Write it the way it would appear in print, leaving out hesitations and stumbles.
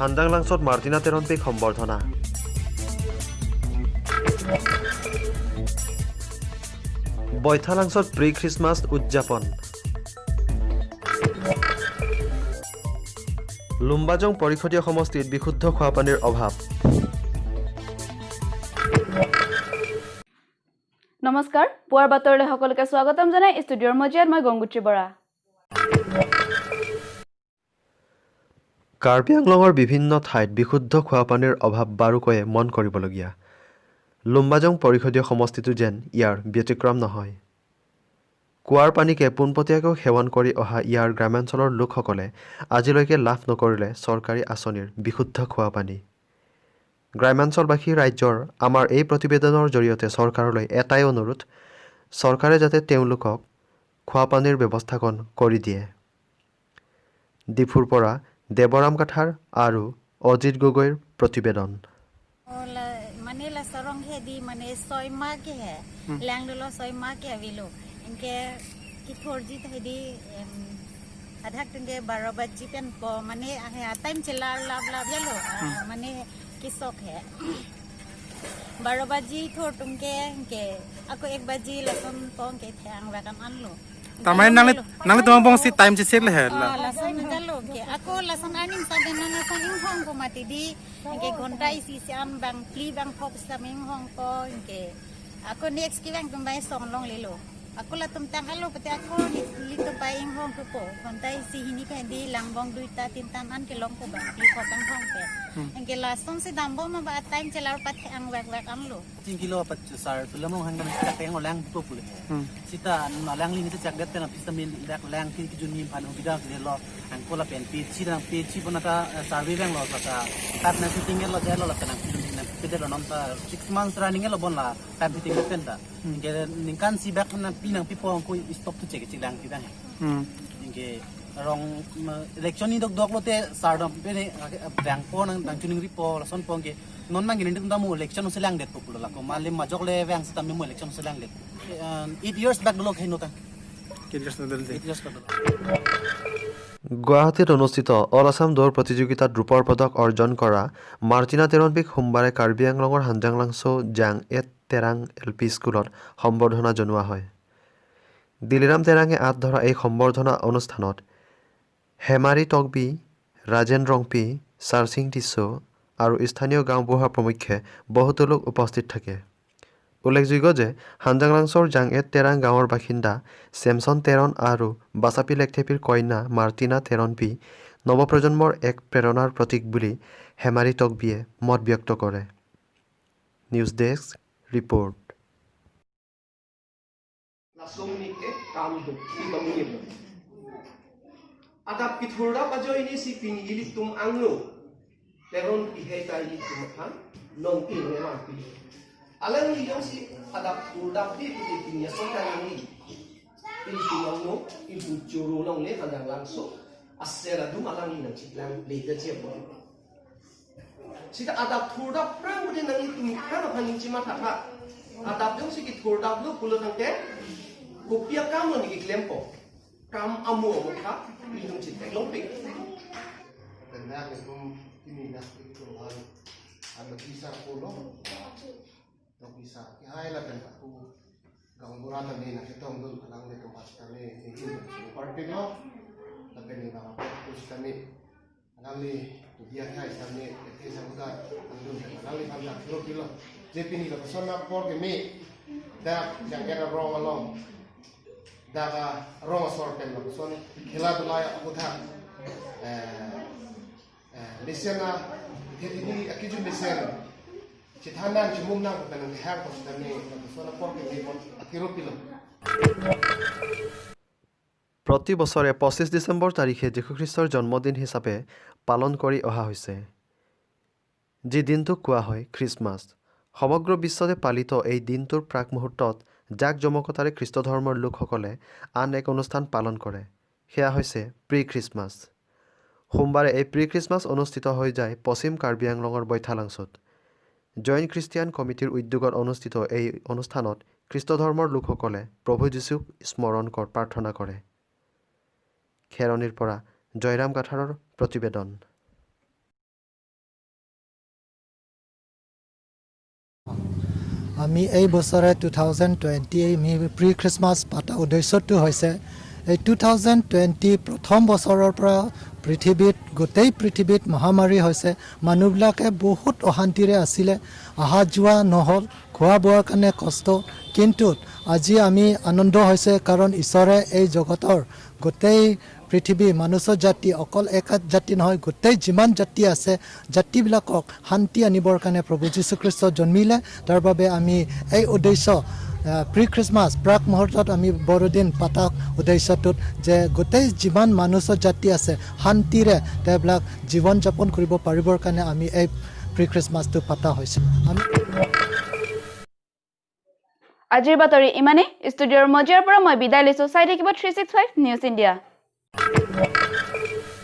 হান্দাংলাংছত Martina তেৰনপেক সম্বৰ্ধনা। বৈথালাংছত pre Christmas উদযাপন। লুম্বাজং পৰিষদীয় সমষ্টিত বিশুদ্ধ খোৱাপানীৰ অভাৱ। নমস্কাৰ, পুৱাৰ বাতৰিলৈ সকলোকে স্বাগতম জনাই ষ্টুডিঅ'ৰ মজিয়াত মই গংগুত্ৰী বৰা। কাৰ্বি আংলঙৰ বিভিন্ন ঠাইত বিশুদ্ধ খোৱাপানীৰ অভাৱ বাৰুকৈয়ে মন কৰিবলগীয়া। লুম্বাজং পৰিষদীয় সমষ্টিটো যেন ইয়াৰ ব্যতিক্ৰম নহয়। কুঁৱাৰ পানীকে পোনপটীয়াকৈ সেৱন কৰি অহা ইয়াৰ গ্ৰামাঞ্চলৰ লোকসকলে আজিলৈকে লাভ নকৰিলে চৰকাৰী আঁচনিৰ বিশুদ্ধ খোৱাপানী। গ্ৰামাঞ্চলবাসী ৰাজ্যৰ আমাৰ এই প্ৰতিবেদনৰ জৰিয়তে চৰকাৰলৈ এটাই অনুৰোধ, চৰকাৰে যাতে তেওঁলোকক খোৱাপানীৰ ব্যৱস্থাকণ কৰি দিয়ে। ডিফুৰ পৰা দেৱৰাম কাঠাৰ আৰু অজিত গগৈৰ প্ৰতিবেদন। মানে লাচৰং হেদি মানে 6 মাহ के है लैंगडलो 6 माह के अविलो इनके किथोरजी हेदी आधा टंगे 12 बजे पेन पो माने टाइम चला लाभ लाभ यालो माने किसक है 12 बजे थोर टंगे के ako 1 बजे लसन पोंग के थेंग वाकन आनलो tamai nang tuang bong si time je sek le he la lasan jalo ke ako lasan aning sa den na sa ing hong ko mati di ke gonta isi siam bang pli bang phop sa ming hong ko ke ako next ki bang tumbai song long lelo ako la tum tang alo pati ako lito pa ing hong ko po gonta isi hini ka di langbong duita tintan an ke long ko bang pli ko tang hong ke ke lasan si dambo ma ba time chelar pat ang wak wak amlo 3 kilo pat sar tulam hang kan ta teng lang po pule sita lang lini ta chak det na pistamin dak lang ki juni phan bida ke lo ang kola pen pi chi bonata survey bang lo ta tat na fitting lo jalo la kana na pide lo nom ta 6 months running lo bon la ta fitting pen ta ke ningkan si bak na pinang pipong ko stop to check lang ti dang ke rong election ni dok lo te sar dom pe bang po nang dang tuning ripo la son pong ke non mang ginin ta mo election se lang det populo la ko malim majok le bang sa mo election se lang det 8 years back lo khaino ta গুৱাহাটীত অনুষ্ঠিত all Assam দৌৰ প্ৰতিযোগিতাত ৰূপৰ পদক অৰ্জন কৰা Martina তেৰনপেক সোমবাৰে কাৰ্বি আংলঙৰ হান্দাংলাংছো জাং এট তেৰাং LP স্কুলত সম্বৰ্ধনা জনোৱা হয়। দিলিৰাম তেৰাঙে আঁত ধৰা এই সম্বৰ্ধনা অনুষ্ঠানত হেমাৰী টকবি, ৰাজেন ৰংপি, চাৰ্চিং টিছো আৰু স্থানীয় গাঁওবুঢ়া প্ৰমুখ্যে বহুতো লোক উপস্থিত থাকে। উল্লেখযোগ্য যে হান্দাংলাংছৰ জাং এট তেৰাং গাঁৱৰ বাসিন্দা চেমছন তেৰন আৰু বাচাপি লেকথেপিৰ কন্যা মাৰ্টিনা তেৰনপি নৱপ্ৰজন্মৰ এক প্ৰেৰণাৰ প্ৰতীক বুলি হেমাৰী টকবিয়ে মত ব্যক্ত কৰে। News desk report. Adap kithura pajo ini si Pini gilit tum anglo teron pihai kai ni tumhan non pi memang pi alang ni yang si adap udap di punya sokan ni pin tulongno ibu juru long le kadang langsung asera dum alang ni nang ciklang leda je bo sita adap thurda prang bude nang ni tum kana phaning chima thakha adap jong si kithurda lu pulo nang te kopia kam ni ki klempo kam amu mukha minum cinta lomping. Tendang itu ini dah itu hal ada kisah pulau, tak kisah. Kihai lah kan aku gang murah tadi nak kita undur alang itu pas kami ini parti lo, tapi ni bang terus kami alang ni dia kihai kami itu sampai undur alang ni kami kilo. Jadi ni kalau sana por kami dah jangan ada wrong along. daga rong sorten lo son hila dulaya akutha lisena thini akiju lisen chithana chumumna ko tan ha ko tani sona porke ni akiropilo প্ৰতি বছৰে 25 ডিচেম্বৰ তাৰিখে যীশুখ্ৰীষ্টৰ জন্মদিন হিচাপে পালন কৰি অহা হৈছে, যি দিনটোক কোৱা হয় খ্ৰীষ্টমাছ। সমগ্ৰ বিশ্বতে পালিত এই দিনটোৰ প্ৰাক মুহূৰ্তত জাক জমকতাৰে খ্ৰীষ্ট ধৰ্মৰ লোকসকলে আন এক অনুষ্ঠান পালন কৰে, সেয়া হৈছে প্ৰি খ্ৰীষ্টমাছ। সোমবাৰে এই প্ৰি খ্ৰীষ্টমাছ অনুষ্ঠিত হৈ যায় পশ্চিম কাৰ্বি আংলঙৰ বৈথালাংছত। জৈন খ্ৰীষ্টিয়ান কমিটিৰ উদ্যোগত অনুষ্ঠিত এই অনুষ্ঠানত খ্ৰীষ্ট ধৰ্মৰ লোকসকলে প্ৰভু যীশুক স্মৰণ প্ৰাৰ্থনা কৰে। খেৰণীৰ পৰা জয়ৰাম কাঠাৰৰ প্ৰতিবেদন। আমি এই বছৰে 2020 আমি প্ৰি খ্ৰীষ্টমাছ পাতা উদ্দেশ্যটো হৈছে এই 2020 প্ৰথম বছৰৰ পৰা গোটেই পৃথিৱীত মহামাৰী হৈছে মানুহবিলাকে বহুত অশান্তিৰে আছিলে অহা যোৱা নহ'ল খোৱা বোৱাৰ কাৰণে কষ্ট কিন্তু আজি আমি আনন্দ হৈছে কাৰণ ঈশ্বৰে এই জগতৰ গোটেই পৃথিৱী মনুষ্য জাতি অকল একাত জাতি নহয় গোটেই যিমান জাতি আছে জাতিবিলাকক শান্তি আনিবৰ কাৰণে প্ৰভু যীশুখ্ৰীষ্ট জন্মিলে তাৰ বাবে আমি এই উদ্দেশ্য প্ৰি খ্ৰীষ্টমাছ প্ৰাক মুহূৰ্তত আমি বৰদিন পাতা উদ্দেশ্যটোত যে গোটেই যিমান মনুষ্য জাতি আছে শান্তিৰে তেওঁবিলাক জীৱন যাপন কৰিব পাৰিবৰ কাৰণে আমি এই প্ৰি খ্ৰীষ্টমাছটো পাতা হৈছে আজিৰ বাতৰি ইমানেই ষ্টুডিঅ'ৰ মজিয়াৰ পৰা মই বিদায় লৈছোঁ চাই থাকিব 365 নিউজ ইণ্ডিয়া